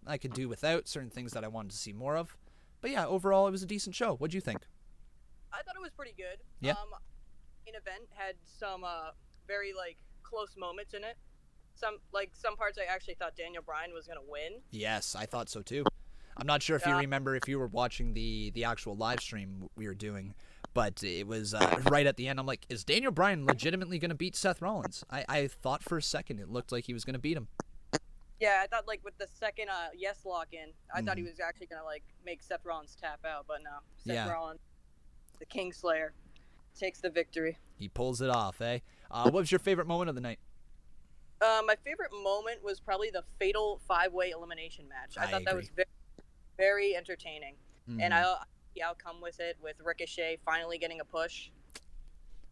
I could do without. Certain things that I wanted to see more of. But yeah, overall, it was a decent show. What'd you think? I thought it was pretty good. Yeah. Main event had some very close moments in it. Some parts I actually thought Daniel Bryan was gonna win. Yes, I thought so too. I'm not sure if you remember if you were watching the actual live stream we were doing, but it was right at the end. I'm like, is Daniel Bryan legitimately going to beat Seth Rollins? I thought for a second it looked like he was going to beat him. Yeah, I thought with the second yes lock in, I thought he was actually going to make Seth Rollins tap out, but no. Seth Rollins, the Kingslayer, takes the victory. He pulls it off, eh? What was your favorite moment of the night? My favorite moment was probably the fatal 5-way elimination match. I thought that was very, very entertaining. And I the outcome with it, with Ricochet finally getting a push.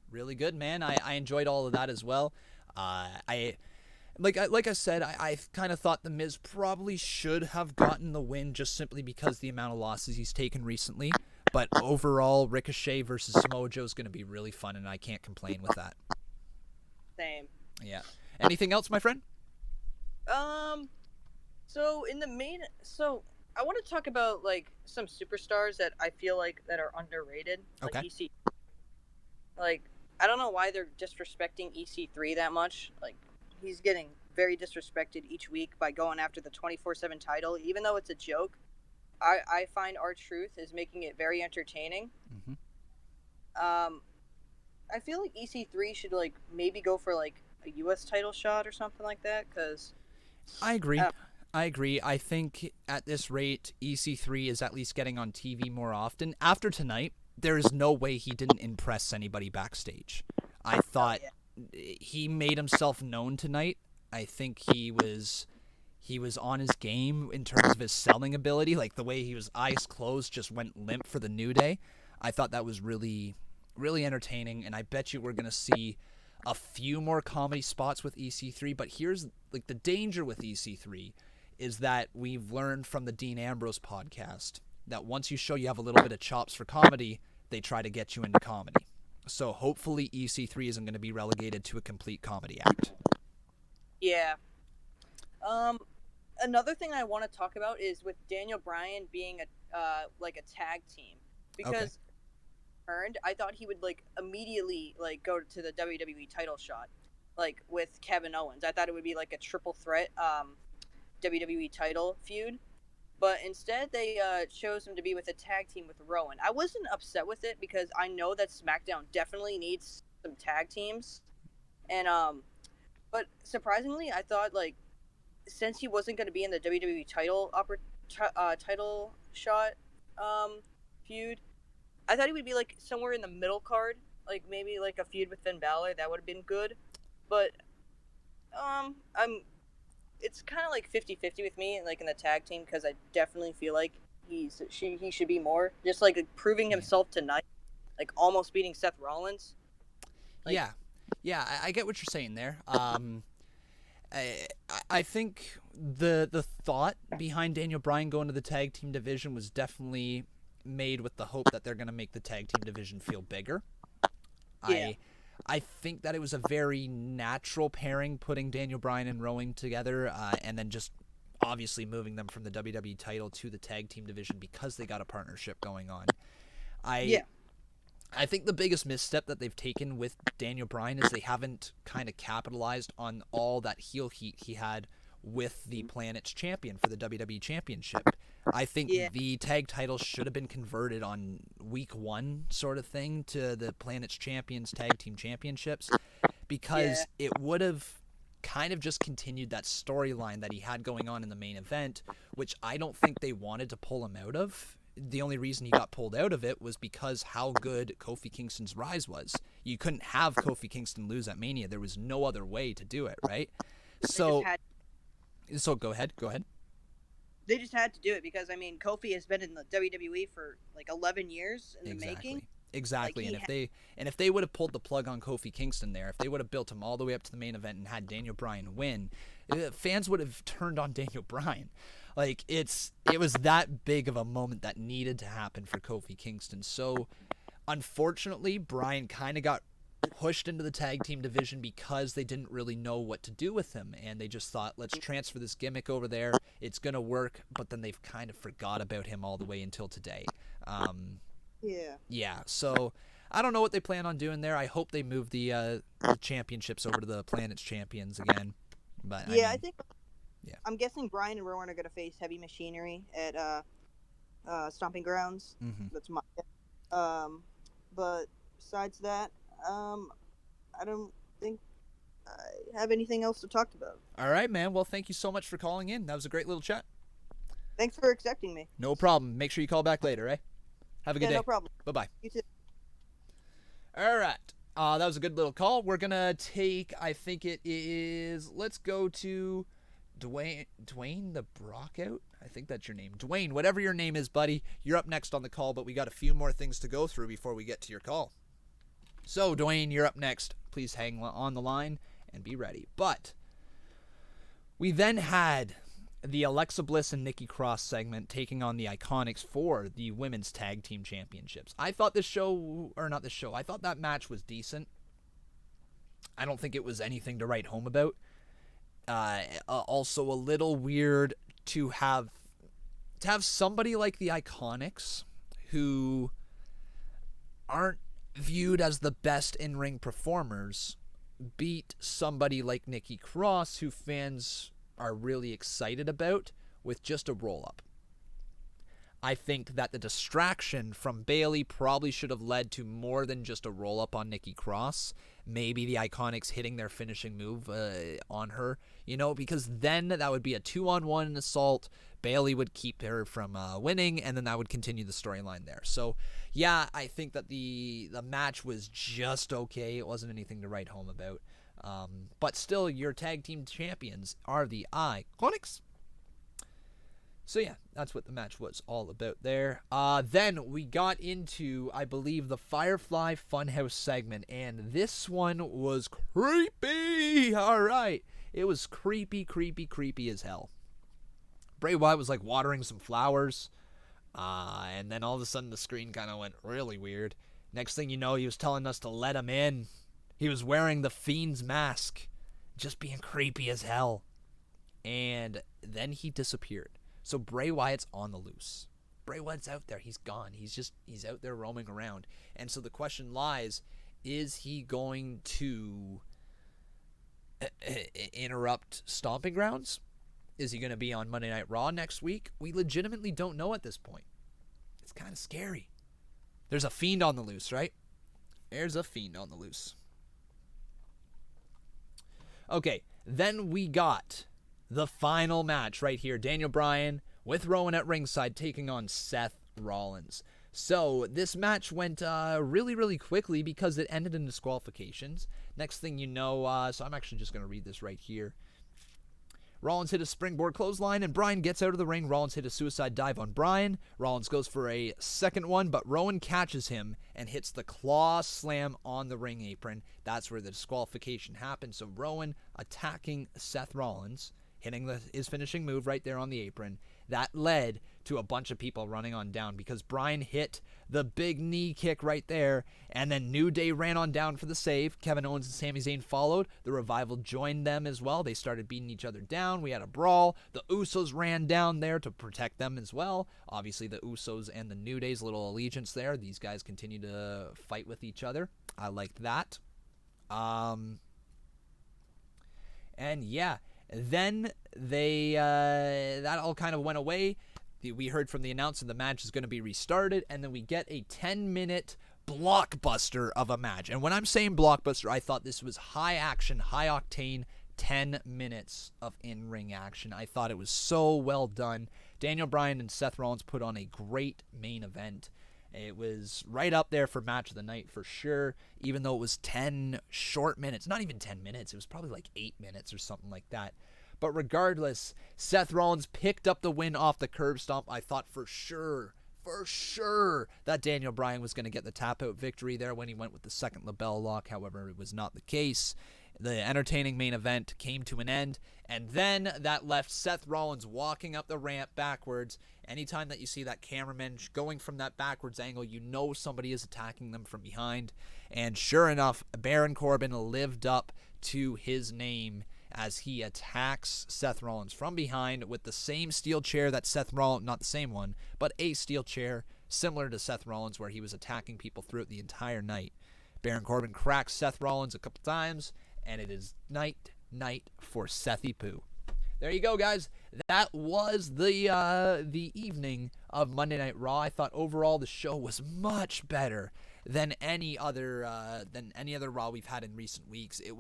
Really good, man. I enjoyed all of that as well. Like I said, I kind of thought The Miz probably should have gotten the win just simply because the amount of losses he's taken recently. But overall, Ricochet versus Samoa Joe is going to be really fun, and I can't complain with that. Same. Yeah. Anything else, my friend? So I want to talk about some superstars that I feel that are underrated. Okay. EC. I don't know why they're disrespecting EC3 that much. He's getting very disrespected each week by going after the 24/7 title, even though it's a joke. I find R-Truth is making it very entertaining. I feel like EC3 should maybe go for a U.S. title shot or something like that. Cause I agree. I think at this rate, EC3 is at least getting on TV more often. After tonight, there is no way he didn't impress anybody backstage. I thought he made himself known tonight. I think he was on his game in terms of his selling ability. The way he was eyes closed, just went limp for the New Day. I thought that was really, really entertaining, and I bet you we're going to see a few more comedy spots with EC3. But here's the danger with EC3 is that we've learned from the Dean Ambrose podcast that once you show you have a little bit of chops for comedy, they try to get you into comedy. So hopefully EC3 isn't going to be relegated to a complete comedy act. Yeah. Another thing I want to talk about is with Daniel Bryan being a tag team, because I thought he would immediately go to the WWE title shot, with Kevin Owens. I thought it would be a triple threat WWE title feud, but instead they chose him to be with a tag team with Rowan. I wasn't upset with it because I know that SmackDown definitely needs some tag teams, and but surprisingly, I thought since he wasn't going to be in the WWE title title shot feud, I thought he would be somewhere in the middle card, maybe a feud with Finn Balor. That would have been good, but it's kind of 50-50 with me in the tag team, because I definitely feel he should be more just proving himself tonight, almost beating Seth Rollins. Yeah, I get what you're saying there. I think the thought behind Daniel Bryan going to the tag team division was definitely made with the hope that they're going to make the tag team division feel bigger. Yeah. I think that it was a very natural pairing, putting Daniel Bryan and Rowan together, and then just obviously moving them from the WWE title to the tag team division because they got a partnership going on. I think the biggest misstep that they've taken with Daniel Bryan is they haven't kind of capitalized on all that heel heat he had with the Planet's champion for the WWE Championship. I think the tag titles should have been converted on week 1 sort of thing to the Planet's Champions Tag Team Championships, because it would have kind of just continued that storyline that he had going on in the main event, which I don't think they wanted to pull him out of. The only reason he got pulled out of it was because how good Kofi Kingston's rise was. You couldn't have Kofi Kingston lose at Mania. There was no other way to do it, right? So go ahead. They just had to do it because, Kofi has been in the WWE for 11 years in the making. Exactly. And if they would have pulled the plug on Kofi Kingston there, if they would have built him all the way up to the main event and had Daniel Bryan win, fans would have turned on Daniel Bryan. Like, it was that big of a moment that needed to happen for Kofi Kingston. So, unfortunately, Bryan kind of got pushed into the tag team division because they didn't really know what to do with him, and they just thought, let's transfer this gimmick over there. It's going to work, but then they've kind of forgot about him all the way until today. Yeah, so I don't know what they plan on doing there. I hope they move the championships over to the Planet's Champions again. But I think. Yeah. I'm guessing Bryan and Rowan are going to face Heavy Machinery at Stomping Grounds. Mm-hmm. That's my. But besides that, I don't think I have anything else to talk about. All right, man. Well, thank you so much for calling in. That was a great little chat. Thanks for accepting me. No problem. Make sure you call back later, eh? Have a good day. No problem. Bye-bye. You too. All right. That was a good little call. We're going to take, I think it is, let's go to Dwayne the Brockout? I think that's your name. Dwayne, whatever your name is, buddy, you're up next on the call, but we got a few more things to go through before we get to your call. So, Dwayne, you're up next. Please hang on the line and be ready. But we then had the Alexa Bliss and Nikki Cross segment taking on the Iconics for the Women's Tag Team Championships. I thought I thought that match was decent. I don't think it was anything to write home about. Also a little weird to have somebody like the Iconics who aren't viewed as the best in-ring performers beat somebody like Nikki Cross, who fans are really excited about, with just a roll-up. I think that the distraction from Bayley probably should have led to more than just a roll-up on Nikki Cross. Maybe the Iconics hitting their finishing move on her, because then that would be a 2-on-1 assault. Bayley would keep her from winning, and then that would continue the storyline there. So, yeah, I think that the match was just okay. It wasn't anything to write home about. But still, your tag team champions are the Iconics. So yeah, that's what the match was all about there. Then we got into, I believe, the Firefly Funhouse segment, and this one was creepy. All right, it was creepy as hell. Bray Wyatt was like watering some flowers, and then all of a sudden the screen kind of went really weird. Next thing you know, he was telling us to let him in. He was wearing the Fiend's mask, just being creepy as hell. And then he disappeared. So Bray Wyatt's on the loose. Bray Wyatt's out there. He's gone. He's out there roaming around. And so the question lies, is he going to interrupt Stomping Grounds? Is he going to be on Monday Night Raw next week? We legitimately don't know at this point. It's kind of scary. There's a Fiend on the loose, right? There's a Fiend on the loose. Okay, then we got the final match right here. Daniel Bryan with Rowan at ringside taking on Seth Rollins. So this match went really quickly because it ended in disqualifications. Next thing you know, so I'm actually just going to read this right here. Rollins hit a springboard clothesline, and Bryan gets out of the ring. Rollins hit a suicide dive on Bryan. Rollins goes for a second one, but Rowan catches him and hits the claw slam on the ring apron. That's where the disqualification happened. So Rowan attacking Seth Rollins, hitting his finishing move right there on the apron. That led to a bunch of people running on down because Bryan hit the big knee kick right there, and then New Day ran on down for the save. Kevin Owens and Sami Zayn followed. The Revival joined them as well. They started beating each other down. We had a brawl. The Usos ran down there to protect them as well. Obviously, the Usos and the New Day's little allegiance there. These guys continue to fight with each other. I liked that. And yeah, then that all kind of went away. We heard from the announcer the match is going to be restarted, and then we get a 10-minute blockbuster of a match. And when I'm saying blockbuster, I thought this was high action, high octane, 10 minutes of in-ring action. I thought it was so well done. Daniel Bryan and Seth Rollins put on a great main event. It was right up there for match of the night for sure, even though it was 10 short minutes. Not even 10 minutes. It was probably like 8 minutes or something like that. But regardless, Seth Rollins picked up the win off the curb stomp. I thought for sure that Daniel Bryan was going to get the tap-out victory there when he went with the second label lock. However, it was not the case. The entertaining main event came to an end, and then that left Seth Rollins walking up the ramp backwards. Anytime that you see that cameraman going from that backwards angle, you know somebody is attacking them from behind. And sure enough, Baron Corbin lived up to his name as he attacks Seth Rollins from behind with the same steel chair that Seth Rollins, not the same one, but a steel chair similar to Seth Rollins where he was attacking people throughout the entire night. Baron Corbin cracks Seth Rollins a couple times, and it is night for Sethy Poo. There you go, guys. That was the evening of Monday Night Raw. I thought overall the show was much better than any other Raw we've had in recent weeks. It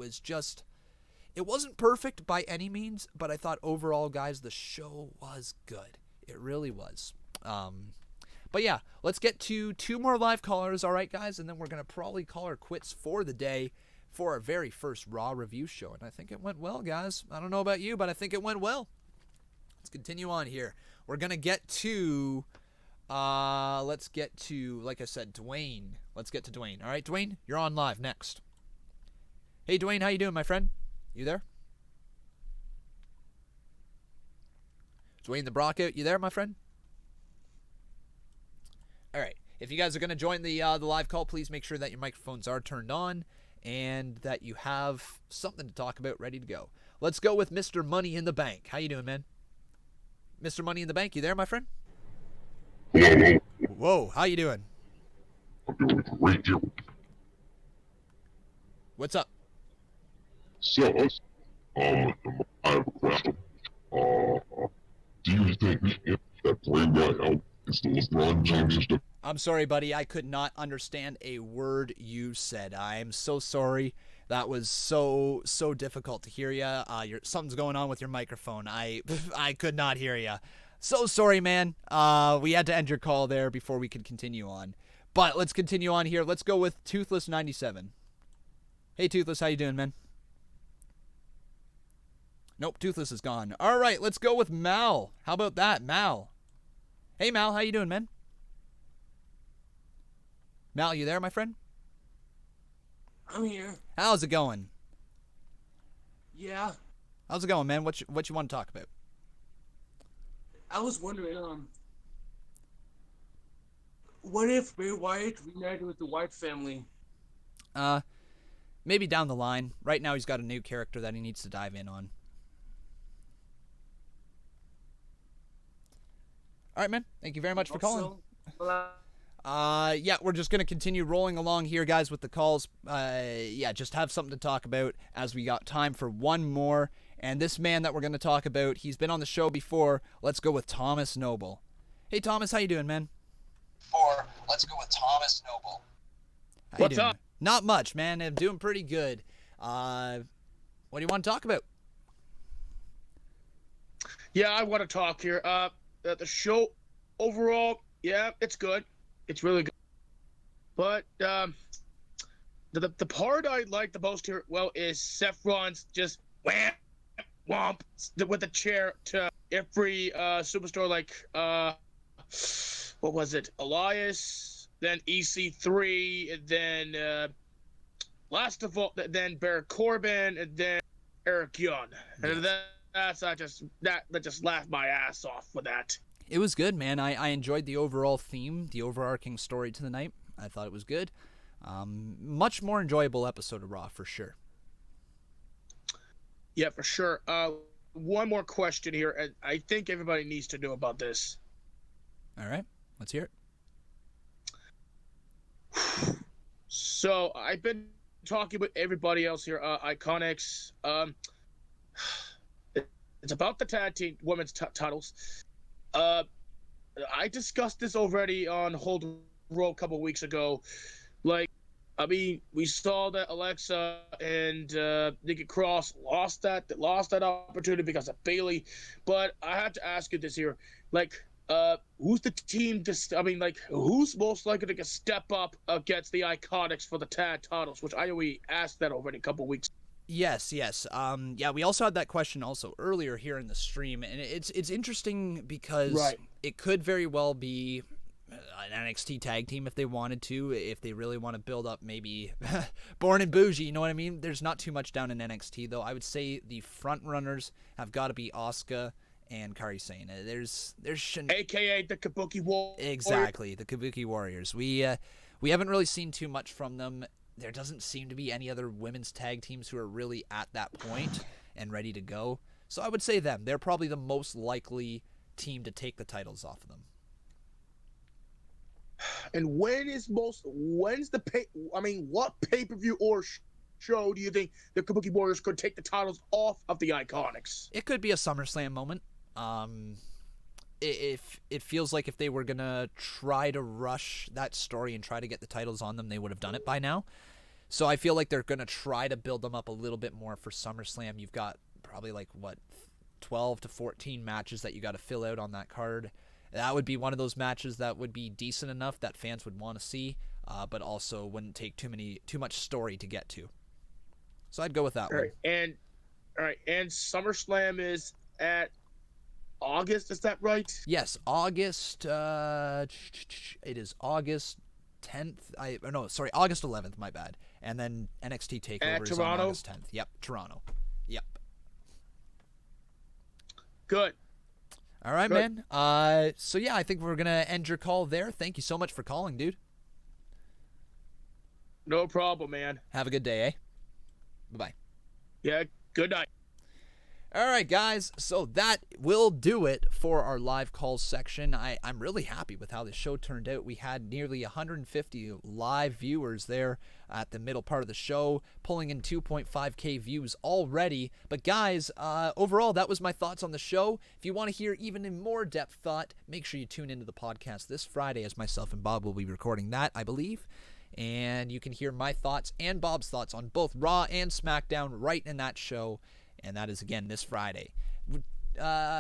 wasn't perfect by any means, but I thought overall, guys, the show was good. It really was. But yeah, let's get to 2 more live callers, all right, guys, and then we're gonna probably call our quits for the day for our very first Raw review show, and I think it went well, guys. I don't know about you, but I think it went well. Let's continue on here. We're gonna get to, let's get to, like I said, Dwayne. Let's get to Dwayne. All right, Dwayne, you're on live next. Hey, Dwayne, how you doing, my friend? You there? Dwayne the Brockout, you there, my friend? All right. If you guys are gonna join the live call, please make sure that your microphones are turned on and that you have something to talk about ready to go. Let's go with Mr. Money in the Bank. How you doing, man? Mr. Money in the Bank, you there, my friend? Hello. Whoa, how you doing? I'm doing great here. What's up? So, I have a question. Do you think that Bray Wyatt is the LeBron James? I'm sorry, buddy. I could not understand a word you said. I'm so sorry. That was so difficult to hear you. Something's going on with your microphone. I could not hear you. So sorry, man. We had to end your call there before we could continue on. But let's continue on here. Let's go with Toothless97. Hey, Toothless, how you doing, man? Nope, Toothless is gone. All right, let's go with Mal. How about that, Mal? Hey, Mal, how you doing, man? Mal, you there, my friend? I'm here. How's it going? Yeah. How's it going, man? What you want to talk about? I was wondering, what if Bray Wyatt reunited with the Wyatt family? Maybe down the line. Right now he's got a new character that he needs to dive in on. All right, man. Thank you very much for calling. Yeah, we're just going to continue rolling along here, guys, with the calls. Yeah, just have something to talk about as we got time for one more. And this man that we're going to talk about, he's been on the show before. Let's go with Thomas Noble. Hey, Thomas, how you doing, man? Let's go with Thomas Noble. How you doing? Not much, man. I'm doing pretty good. What do you want to talk about? Yeah, I want to talk here. The show overall, yeah, it's good. It's really good. But the part I like the most here, well, is Seth Rollins just wham, womp with the chair to every superstar, like what was it? Elias, then EC3, and then last of all, then Baron Corbin, and then Eric Young. And I just laughed my ass off with that. It was good, man. I enjoyed the overall theme, the overarching story to the night. I thought it was good. Much more enjoyable episode of Raw, for sure. Yeah, for sure. One more question here, and I think everybody needs to know about this. All right, let's hear it. So, I've been talking with everybody else here, Iconics. It's about the tag team women's titles. I discussed this already on Hold Row a couple weeks ago. Like, I mean, we saw that Alexa and Nikki Cross lost that opportunity because of Bayley. But I have to ask you this here, like, who's the team? Who's most likely to step up against the Iconics for the tag titles? Which I already asked that already a couple weeks. Yes. Yeah, we also had that question also earlier here in the stream, and it's interesting because it could very well be an NXT tag team if they wanted to, if they really want to build up maybe Born and Bougie, you know what I mean? There's not too much down in NXT, though. I would say the front runners have got to be Asuka and Kairi Sane. There's AKA the Kabuki Warriors. Exactly, the Kabuki Warriors. We haven't really seen too much from them. There doesn't seem to be any other women's tag teams who are really at that point and ready to go. So I would say them. They're probably the most likely team to take the titles off of them. And what pay-per-view or show do you think the Kabuki Warriors could take the titles off of the Iconics? It could be a SummerSlam moment. If it feels like if they were going to try to rush that story and try to get the titles on them, they would have done it by now. So I feel like they're going to try to build them up a little bit more for SummerSlam. You've got probably 12 to 14 matches that you got to fill out on that card. That would be one of those matches that would be decent enough that fans would want to see, but also wouldn't take too much story to get to. So I'd go with that one. And SummerSlam is at August, is that right? Yes, August. It is August 10th. August 11th. My bad. And then NXT Takeover is on August 10th. Yep, Toronto. Yep. Good. All right, man. So yeah, I think we're gonna end your call there. Thank you so much for calling, dude. No problem, man. Have a good day, eh? Bye-bye. Yeah, good night. All right, guys, so that will do it for our live calls section. I'm really happy with how this show turned out. We had nearly 150 live viewers there at the middle part of the show, pulling in 2.5K views already. But guys, overall, that was my thoughts on the show. If you want to hear even in more depth thought, make sure you tune into the podcast this Friday, as myself and Bob will be recording that, I believe. And you can hear my thoughts and Bob's thoughts on both Raw and SmackDown right in that show. And that is, again, this Friday.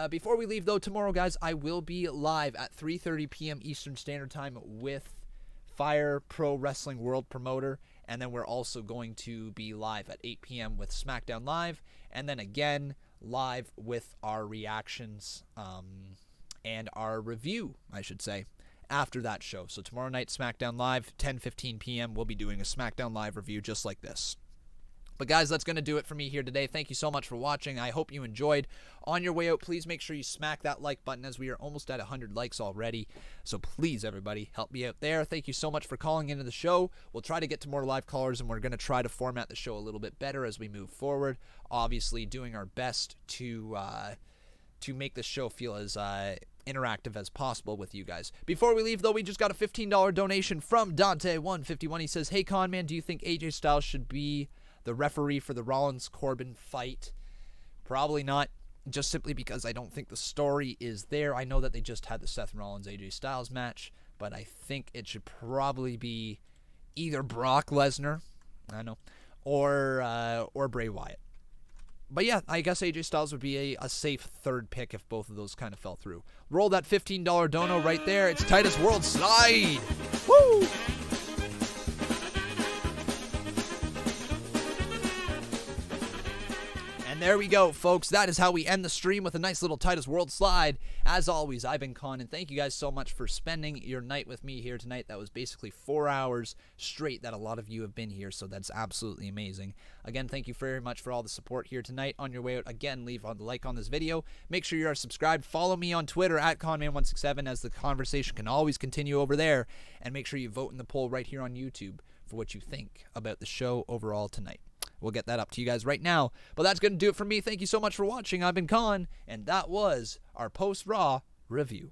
Before we leave, though, tomorrow, guys, I will be live at 3:30 p.m. Eastern Standard Time with Fire Pro Wrestling World Promoter. And then we're also going to be live at 8 p.m. with SmackDown Live. And then, again, live with our reactions and our review, I should say, after that show. So tomorrow night, SmackDown Live, 10:15 p.m., we'll be doing a SmackDown Live review just like this. But guys, that's going to do it for me here today. Thank you so much for watching. I hope you enjoyed. On your way out, please make sure you smack that like button, as we are almost at 100 likes already. So please, everybody, help me out there. Thank you so much for calling into the show. We'll try to get to more live callers, and we're going to try to format the show a little bit better as we move forward. Obviously, doing our best to make this show feel as interactive as possible with you guys. Before we leave, though, we just got a $15 donation from Dante151. He says, "Hey, Conman, do you think AJ Styles should be the referee for the Rollins-Corbin fight?" Probably not, just simply because I don't think the story is there. I know that they just had the Seth Rollins-AJ Styles match, but I think it should probably be either Brock Lesnar, or Bray Wyatt. But yeah, I guess AJ Styles would be a safe third pick if both of those kind of fell through. Roll that $15 dono right there. It's Titus World Slide. Woo! And there we go, folks. That is how we end the stream, with a nice little Titus World Slide. As always, I've been Con, and thank you guys so much for spending your night with me here tonight. That was basically 4 hours straight that a lot of you have been here, so that's absolutely amazing. Again, thank you very much for all the support here tonight. On your way out, again, leave a like on this video. Make sure you are subscribed. Follow me on Twitter at Conman167, as the conversation can always continue over there. And make sure you vote in the poll right here on YouTube for what you think about the show overall tonight. We'll get that up to you guys right now. But that's going to do it for me. Thank you so much for watching. I've been Con, and that was our post-Raw review.